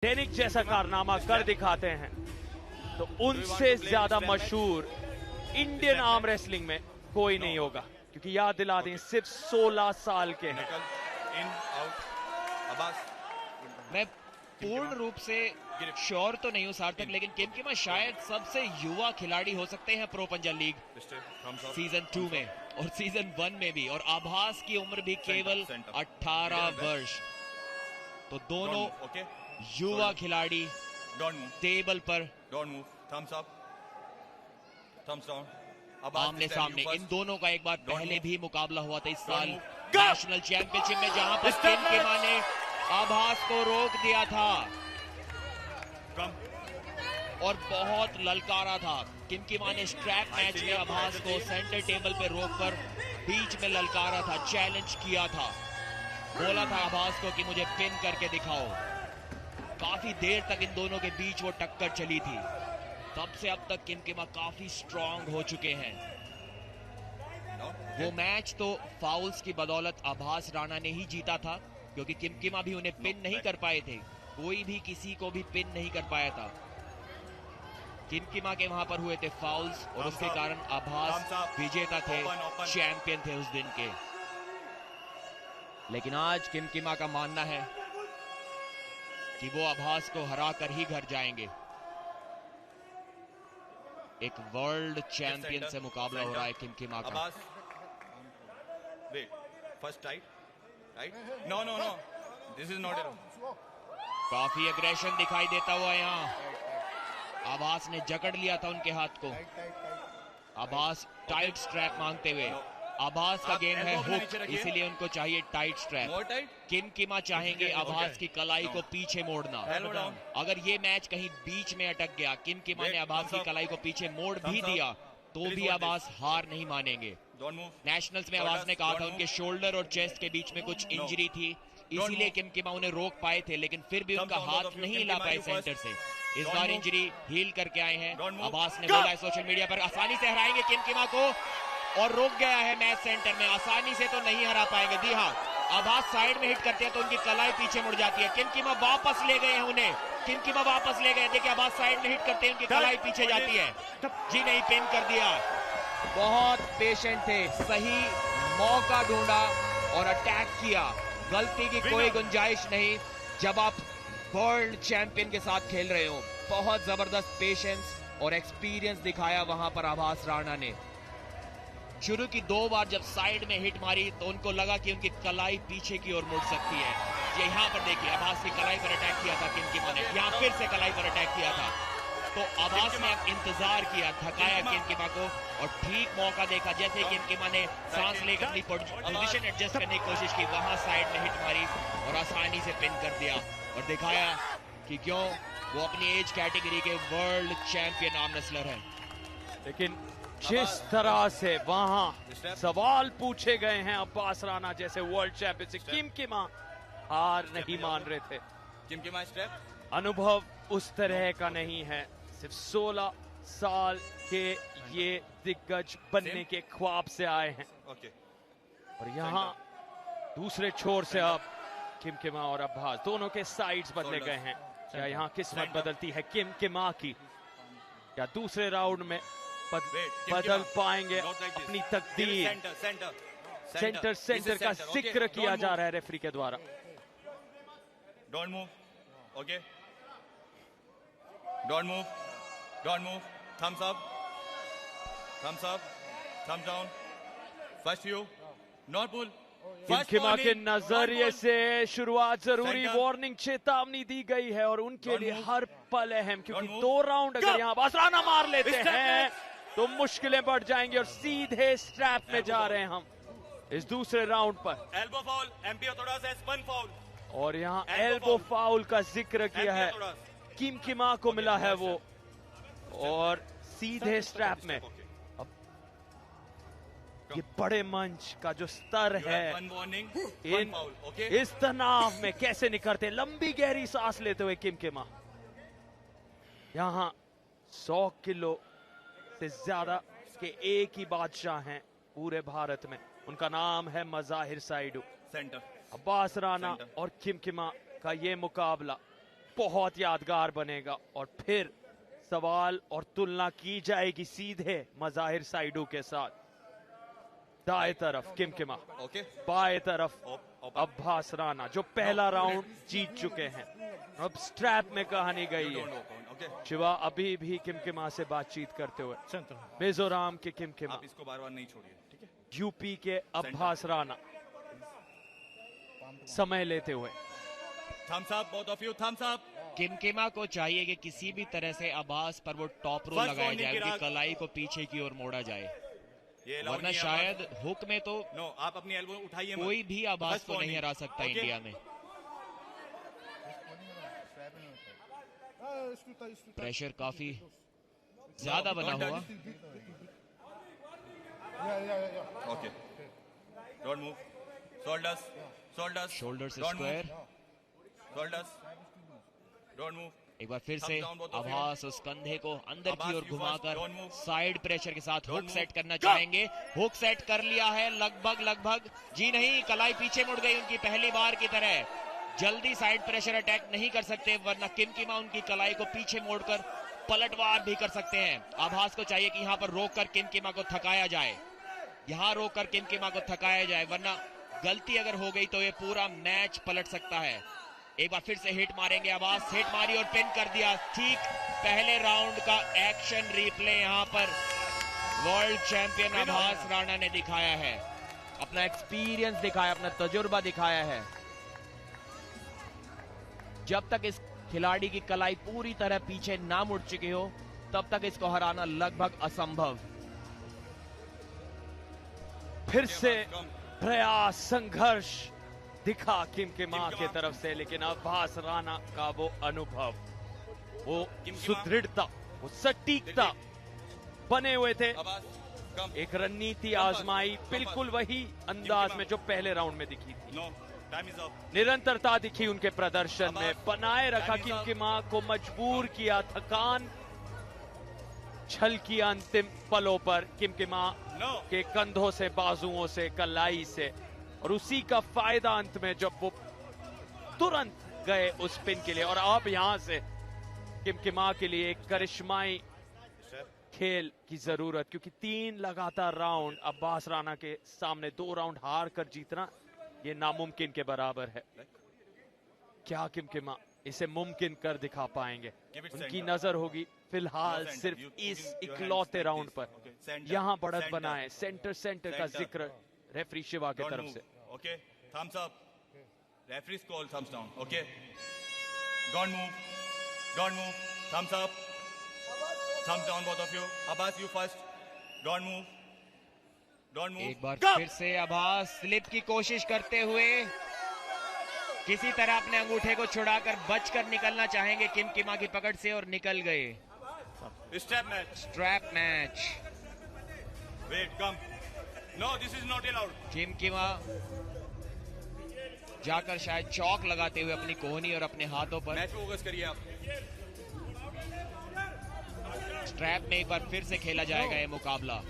दैनिक जैसा कारनामा कर दिखाते हैं तो उनसे ज्यादा मशहूर इंडियन आर्म रेसलिंग में कोई नहीं होगा, क्योंकि याद दिला दें सिर्फ 16 साल के हैं। मैं पूर्ण रूप से श्योर तो नहीं हूं सार्थक, लेकिन किमकिमा शायद सबसे युवा खिलाड़ी हो सकते हैं प्रो पंजाब लीग सीजन 2 में और सीजन 1 में भी, और आभास की उम्र भी केवल 18 वर्ष। तो दोनों युवा खिलाड़ी टेबल पर आमने सामने। इन दोनों का एक बार पहले भी मुकाबला हुआ था इस साल नेशनल चैंपियनशिप में, जहां पर किमकिमा ने आभास को रोक दिया था और बहुत ललकारा था। किमकिमा ने स्ट्रैप मैच में आभास को सेंटर टेबल पे रोककर बीच में ललकारा था, चैलेंज किया था, बोला था आभास को कि मुझे पिन करके दिखाओ। काफी देर तक इन दोनों के बीच वो टक्कर चली थी। तब से अब तक किमकिमा काफी स्ट्रांग हो चुके हैं। वो मैच तो फाउल्स की बदौलत आभास राणा ने ही जीता था, क्योंकि किमकिमा भी उन्हें पिन नहीं कर पाए थे। कोई भी किसी को भी पिन नहीं कर पाया था। किमकिमा के वहां पर हुए थे फाउल्स और उसके कारण आभास विजेता थे, चैंपियन थे उस दिन के। लेकिन आज किमकिमा का मानना है कि वो आभास को हरा कर ही घर जाएंगे। एक वर्ल्ड चैंपियन से मुकाबला हो रहा है किमकिमा का। काफी एग्रेशन दिखाई देता हुआ यहाँ आभास ने जकड़ लिया था उनके हाथ को। आभास टाइट स्ट्रैप मांगते हुए, आभास का गेम है हुक, इसीलिए उनको चाहिए टाइट स्ट्रैप। किमकिमा चाहेंगे आभास की कलाई को पीछे मोड़ना। अगर ये मैच कहीं बीच में अटक गया, किमकिमा ने आभास की कलाई को पीछे मोड़ भी दिया, तो भी आभास हार नहीं मानेंगे। नेशनल्स में आभास ने कहा था उनके शोल्डर और चेस्ट के बीच में कुछ इंजरी थी, इसीलिए किमकिमा उन्हें रोक पाए थे, लेकिन फिर भी उनका हाथ नहीं हिला पाए सेंटर से। इस बार इंजरी हील करके आए हैं। आभास ने बोला है सोशल मीडिया पर आसानी से हराएंगे किमकिमा को, और रुक गया है मैच सेंटर में। आसानी से तो नहीं हरा पाएंगे। जी हाँ, आभास साइड में हिट करते हैं तो उनकी कलाई पीछे मुड़ जाती है। किमकिमा वापस ले गए हैं उन्हें, किमकिमा वापस ले गए। देखिए आभास साइड में हिट करते हैं, उनकी कलाई पीछे जाती है। जी नहीं, पिन कर दिया। बहुत पेशेंट थे, सही मौका ढूंढा और अटैक किया। गलती की कोई गुंजाइश नहीं जब आप वर्ल्ड चैंपियन के साथ खेल रहे हो। बहुत जबरदस्त पेशेंस और एक्सपीरियंस दिखाया वहां पर आभास राणा ने। शुरू की 2 बार जब साइड में हिट मारी तो उनको लगा कि उनकी कलाई पीछे की ओर मुड़ सकती है। ये यहाँ पर देखिए, आभास की कलाई पर अटैक किया था किमकिमा ने, यहाँ फिर से कलाई पर अटैक किया था। तो आभास ने इंतजार किया, थकाया किमकिमा को और ठीक मौका देखा। जैसे किमकिमा ने सांस लेकर अपनी पोजीशन एडजस्ट करने की कोशिश की, वहां साइड में हिट मारी और आसानी से पिन कर दिया और दिखाया कि क्यों वो अपनी एज कैटेगरी के वर्ल्ड चैंपियन आर्म रेसलर हैं। लेकिन जिस तरह से वहां सवाल पूछे गए हैं अब्बास राणा जैसे वर्ल्ड चैंपियन से, किमकिमा हार नहीं मान रहे थे। किमकिमा स्टेप अनुभव उस तरह का नहीं है। सिर्फ 16 साल के ये दिग्गज बनने के ख्वाब से आए हैं। और यहाँ दूसरे छोर से अब किमकिमा और अब्बास दोनों के साइड्स बदले गए हैं। क्या यहाँ किस्मत बदलती है किमकिमा की? क्या दूसरे राउंड में बदल पाएंगे अपनी तकदीर? सेंटर का जिक्र किया जा रहा है रेफरी के द्वारा। Don't move, okay, don't move, don't move, thumbs up, thumbs up, thumbs down, first view, not pull. Kimkima के नजरिए से शुरुआत जरूरी, वार्निंग चेतावनी दी गई है और उनके लिए हर पल अहम, क्योंकि 2 राउंड अगर यहाँ आभास राणा मार लेते हैं तो मुश्किलें बढ़ जाएंगी और सीधे स्ट्रैप में जा रहे हैं हम इस दूसरे राउंड पर। Elbow foul, MP Orthodox has one foul. और यहाँ एल्बो फाउल का जिक्र किया है, किमकिमा को मिला है वो, और सीधे स्ट्रैप में। अब ये बड़े मंच का जो स्तर है, इस तनाव में कैसे निकलते हैं? लंबी गहरी सांस लेते हुए किमकिमा। यहाँ 100 किलो से ज्यादा के एक ही बादशाह हैं पूरे भारत में, उनका नाम है मज़ाहिर साइडू। सेंटर अब्बास राणा और किमकिमा का ये मुकाबला बहुत यादगार बनेगा। और फिर सवाल और तुलना की जाएगी सीधे मज़ाहिर साइडू के साथ। दाएं तरफ किमकिमा, बाएं तरफ अब्बास राना जो पहला राउंड जीत चुके हैं। अब स्ट्रैप में कहानी गई है। शिवा अभी भी किमकिमा से बातचीत करते हुए, मिजोरम के किमकिमा, आप इसको बार-बार नहीं छोड़िए, ठीक है? यूपी के अब्बास राना समय लेते हुए। Thumbs up both of you, thumbs up. Kimkima को चाहिए कि किसी भी तरह से अब्बास पर वो टॉप रो लगाया जाए, उनकी कलाई को पीछे की ओर मोड़ा जाए, वरना शायद हुक में तो आप अपनी एल्बो उठाइए, कोई भी अब्बास को नहीं हरा सकता इंडिया में। प्रेशर काफी ज्यादा बना हुआ। Okay, don't move, shoulders, shoulders, shoulder से स्क्वायर, शोल्डर्स, डोंट मूव। एक बार फिर से अब्बास उस कंधे को अंदर की ओर घुमाकर साइड प्रेशर के साथ हुक सेट करना चाहेंगे। हुक सेट कर लिया है लगभग, जी नहीं, कलाई पीछे मुड़ गई उनकी पहली बार की तरह। जल्दी साइड प्रेशर अटैक नहीं कर सकते, वरना किमकिमा उनकी कलाई को पीछे मोड़कर पलटवार भी कर सकते हैं। अब्बास को चाहिए कि यहाँ पर रोककर किमकिमा को थकाया जाए, यहाँ रोककर किमकिमा को थकाया जाए, वरना गलती अगर हो गई तो ये पूरा मैच पलट सकता है। एक बार फिर से हिट मारेंगे अब्बास, हिट मारी और पिन कर दिया। ठीक पहले राउंड का एक्शन रिप्ले यहाँ पर वर्ल्ड चैंपियन अब्बास राणा ने दिखाया है, अपना एक्सपीरियंस दिखाया, अपना तजुर्बा दिखाया है। जब तक इस खिलाड़ी की कलाई पूरी तरह पीछे ना मुड़ चुकी हो, तब तक इसको हराना लगभग असंभव। फिर से प्रयास, संघर्ष दिखा किमकिमा के तरफ से, लेकिन अब्बास राना का वो अनुभव, वो सुदृढ़ता, वो सटीकता बने हुए थे। एक रणनीति आजमाई, बिल्कुल वही अंदाज में जो पहले राउंड में दिखी थी। निरंतरता दिखी उनके प्रदर्शन में, बनाए रखा किमकिमा को, मजबूर किया, थकान छल किया अंतिम पलों पर किमकिमा के कंधों से, बाजुओं से, कलाई से, और उसी का फायदा अंत में जब वो तुरंत गए उस पिन के लिए। और अब यहां से किमकिमा के लिए एक करिश्माई खेल की जरूरत, क्योंकि 3 लगातार राउंड अब्बास राना के सामने 2 राउंड हार कर जीतना ये नामुमकिन के बराबर है। क्या किमकिमा इसे मुमकिन कर दिखा पाएंगे? उनकी नजर होगी फिलहाल सिर्फ इस इकलौते राउंड पर। यहां बढ़त बनाए, सेंटर का जिक्र रेफरी शिवा की तरफ से। Okay, thumbs up, referee's call thumbs down. Okay, don't move, thumbs up, thumbs down both of you. Abbas you first, don't move. एक बार फिर से अब्बास स्लिप की कोशिश करते हुए किसी तरह अपने अंगूठे को छुड़ाकर बचकर निकलना चाहेंगे किमकिमा की पकड़ से, और निकल गए। Strap match. Wait, come. No, this is not allowed. Kimkima जाकर शायद चौक लगाते हुए अपनी कोहनी और अपने हाथों पर। मैच फोकस करिए आप। स्ट्रैप में एक बार फिर से खेला जाएगा ये मुकाबला।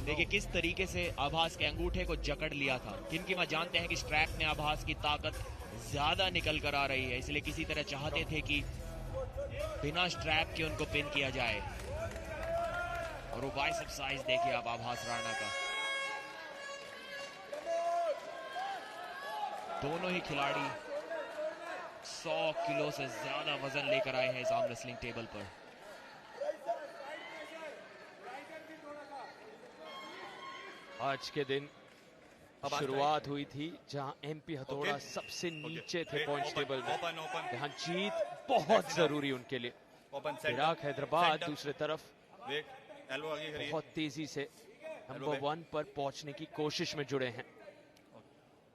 देखिए किस तरीके से अब्बास के अंगूठे को जकड़ लिया था। किमकिमा जानते हैं कि स्ट्रैप में अब्बास की ताकत ज्यादा निकल कर आ रही है, इसलिए किसी तरह चाहते थे कि बिना स्ट्रैप के उनको पिन किया जाए। और वो बाइसेप साइज देखिए आप अब्बास राणा का। दोनों ही खिलाड़ी 100 किलो से ज्यादा वजन लेकर आए हैं इस आर्म रेसलिंग टेबल पर। आज के दिन शुरुआत हुई थी जहां एमपी हथौड़ा सबसे नीचे थे पॉइंट टेबल में, जहां जीत बहुत जरूरी उनके लिए। इराक हैदराबाद दूसरी तरफ बहुत तेजी से नंबर 1 पर पहुंचने की कोशिश में जुड़े हैं।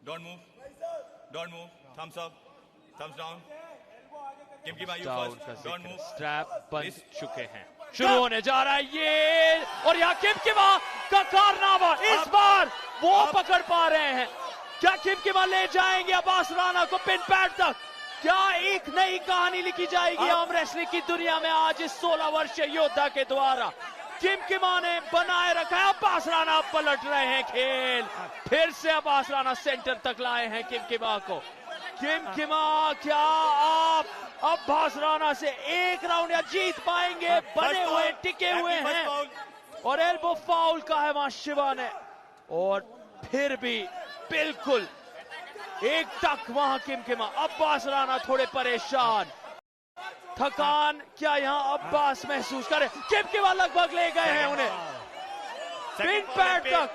Don't move, thumbs up, thumbs down. Kimkima you first, don't move. Strap बन चुके हैं, शुरू होने जा रहा है ये, और यहाँ किमकिमा का कारनामा, इस बार वो पकड़ पा रहे हैं। क्या किमकिमा ले जाएंगे अब्बास राणा को पिन पैड तक? क्या एक नई कहानी लिखी जाएगी आर्म रेसलिंग की दुनिया में आज इस 16 वर्षीय योद्धा के द्वारा? किमकिमा ने बनाए रखा है, अब्बास राणा पलट रहे हैं खेल। फिर से अब्बास राणा सेंटर तक लाए हैं किमकिमा को। किमकिमा, क्या आप अब्बास राना से एक राउंड या जीत पाएंगे? बने हुए टिके हुए हैं और एल्बो फाउल का है वहां शिवा ने, और फिर भी बिल्कुल एक टक वहां किमकिमा। अब्बास राना थोड़े परेशान, थकान क्या यहां अब्बास महसूस करे? किमकिमा लगभग ले गए हैं उन्हें पिन पैड तक।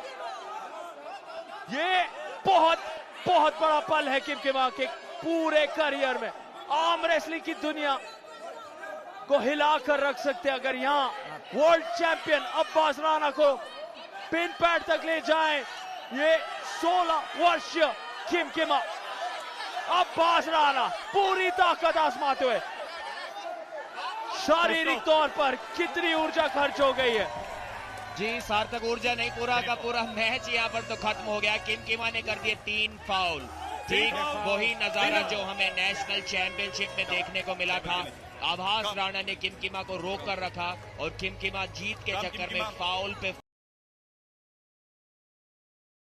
ये बहुत बहुत बड़ा पल है किमकिमा के पूरे करियर में। आर्म रेसलिंग की दुनिया को हिला कर रख सकते हैं अगर यहां वर्ल्ड चैंपियन अब्बास राना को पिन पैड तक ले जाएं। ये 16 वर्षीय किमकिमा अब्बास राना पूरी ताकत आजमाते हुए, शारीरिक तौर पर कितनी ऊर्जा खर्च हो गई है। जी, सार्थक ऊर्जा नहीं, पूरा का पूरा मैच यहाँ पर तो खत्म हो गया। किमकिमा ने कर दिए 3 फाउल। ठीक वही नजारा जो हमें नेशनल चैंपियनशिप में देखने को मिला था। आभास राणा ने किमकिमा को रोक कर रखा और किमकिमा जीत के चक्कर में फाउल पे